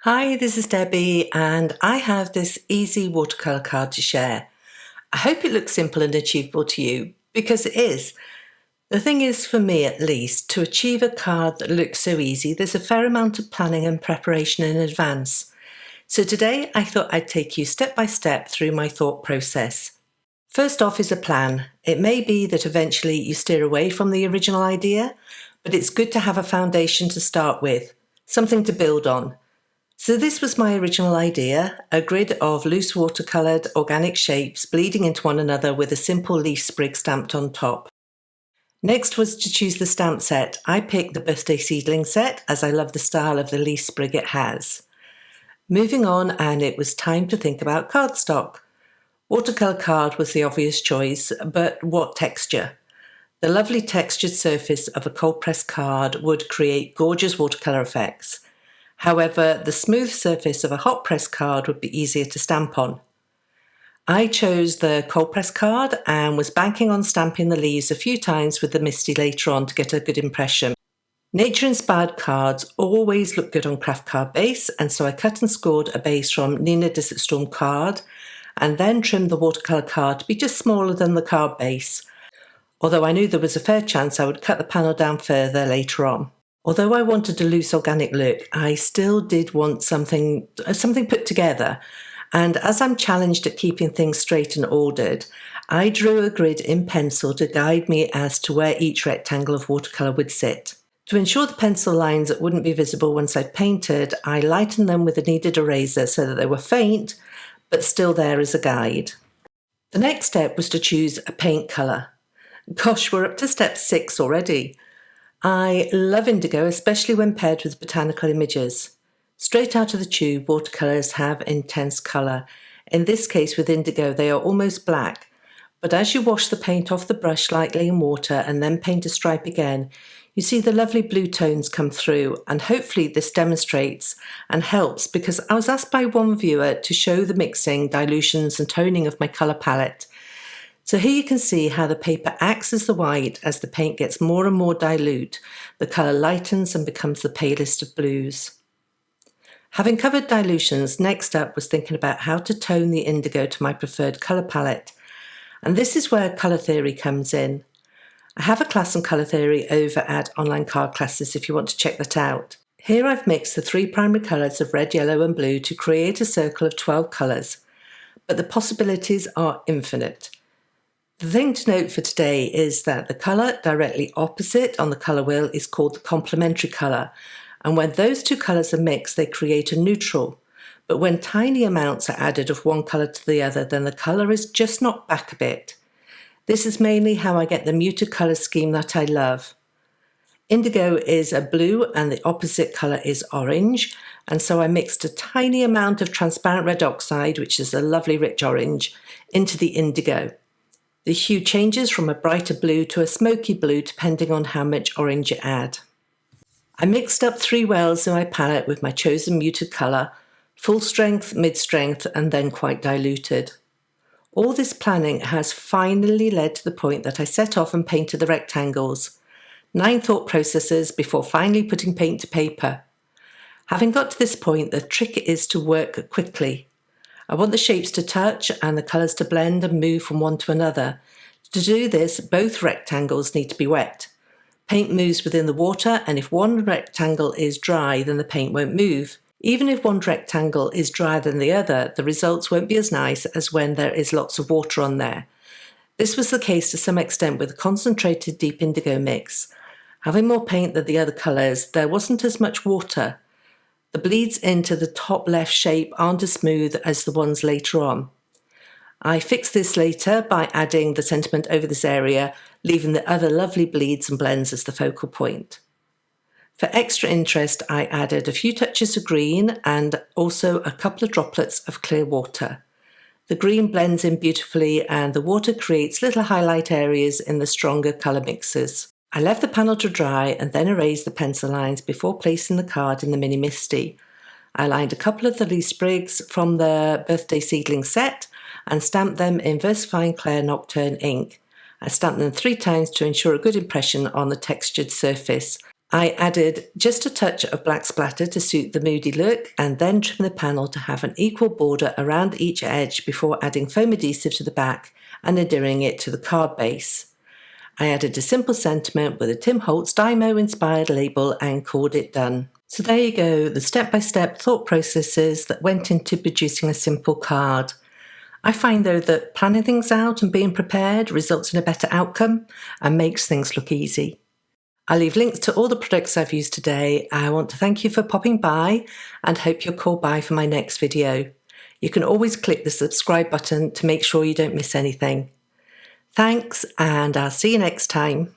Hi, this is Debbie and I have this easy watercolour card to share. I hope it looks simple and achievable to you, because it is. The thing is, for me at least, to achieve a card that looks so easy, there's a fair amount of planning and preparation in advance. So today I thought I'd take you step by step through my thought process. First off is a plan. It may be that eventually you steer away from the original idea, but it's good to have a foundation to start with, something to build on. So this was my original idea, a grid of loose watercoloured organic shapes bleeding into one another with a simple leaf sprig stamped on top. Next was to choose the stamp set. I picked the birthday seedling set as I love the style of the leaf sprig it has. Moving on, and it was time to think about cardstock. Watercolour card was the obvious choice, but what texture? The lovely textured surface of a cold pressed card would create gorgeous watercolour effects. However, the smooth surface of a hot press card would be easier to stamp on. I chose the cold press card and was banking on stamping the leaves a few times with the misti later on to get a good impression. Nature-inspired cards always look good on craft card base, and so I cut and scored a base from Neenah Desert Storm card and then trimmed the watercolour card to be just smaller than the card base, although I knew there was a fair chance I would cut the panel down further later on. Although I wanted a loose organic look, I still did want something put together, and as I'm challenged at keeping things straight and ordered, I drew a grid in pencil to guide me as to where each rectangle of watercolour would sit. To ensure the pencil lines wouldn't be visible once I'd painted, I lightened them with a kneaded eraser so that they were faint, but still there as a guide. The next step was to choose a paint colour. Gosh, we're up to step 6 already. I love indigo, especially when paired with botanical images. Straight out of the tube, watercolours have intense colour. In this case with indigo, they are almost black. But as you wash the paint off the brush lightly in water and then paint a stripe again, you see the lovely blue tones come through, and hopefully this demonstrates and helps, because I was asked by one viewer to show the mixing, dilutions and toning of my colour palette. So here you can see how the paper acts as the white. As the paint gets more and more dilute, the colour lightens and becomes the palest of blues. Having covered dilutions, next up was thinking about how to tone the indigo to my preferred colour palette. And this is where colour theory comes in. I have a class on colour theory over at Online Card Classes if you want to check that out. Here I've mixed the 3 primary colours of red, yellow and blue to create a circle of 12 colours, but the possibilities are infinite. The thing to note for today is that the colour directly opposite on the colour wheel is called the complementary colour, and when those 2 colours are mixed they create a neutral, but when tiny amounts are added of one colour to the other, then the colour is just knocked back a bit. This is mainly how I get the muted colour scheme that I love. Indigo is a blue and the opposite colour is orange, and so I mixed a tiny amount of transparent red oxide, which is a lovely rich orange, into the indigo. The hue changes from a brighter blue to a smoky blue depending on how much orange you add. I mixed up 3 wells in my palette with my chosen muted colour, full strength, mid-strength and then quite diluted. All this planning has finally led to the point that I set off and painted the rectangles. 9 thought processes before finally putting paint to paper. Having got to this point, the trick is to work quickly. I want the shapes to touch and the colours to blend and move from one to another. To do this, both rectangles need to be wet. Paint moves within the water, and if one rectangle is dry, then the paint won't move. Even if one rectangle is drier than the other, the results won't be as nice as when there is lots of water on there. This was the case to some extent with a concentrated deep indigo mix. Having more paint than the other colours, there wasn't as much water. The bleeds into the top left shape aren't as smooth as the ones later on. I fixed this later by adding the sentiment over this area, leaving the other lovely bleeds and blends as the focal point. For extra interest, I added a few touches of green and also a couple of droplets of clear water. The green blends in beautifully and the water creates little highlight areas in the stronger colour mixes. I left the panel to dry and then erased the pencil lines before placing the card in the mini misti. I lined a couple of the leaf sprigs from the birthday seedling set and stamped them in VersaFine Clair Nocturne ink. I stamped them 3 times to ensure a good impression on the textured surface. I added just a touch of black splatter to suit the moody look and then trim the panel to have an equal border around each edge before adding foam adhesive to the back and adhering it to the card base. I added a simple sentiment with a Tim Holtz Dymo inspired label and called it done. So there you go, the step-by-step thought processes that went into producing a simple card. I find though that planning things out and being prepared results in a better outcome and makes things look easy. I'll leave links to all the products I've used today. I want to thank you for popping by and hope you'll call by for my next video. You can always click the subscribe button to make sure you don't miss anything. Thanks, and I'll see you next time.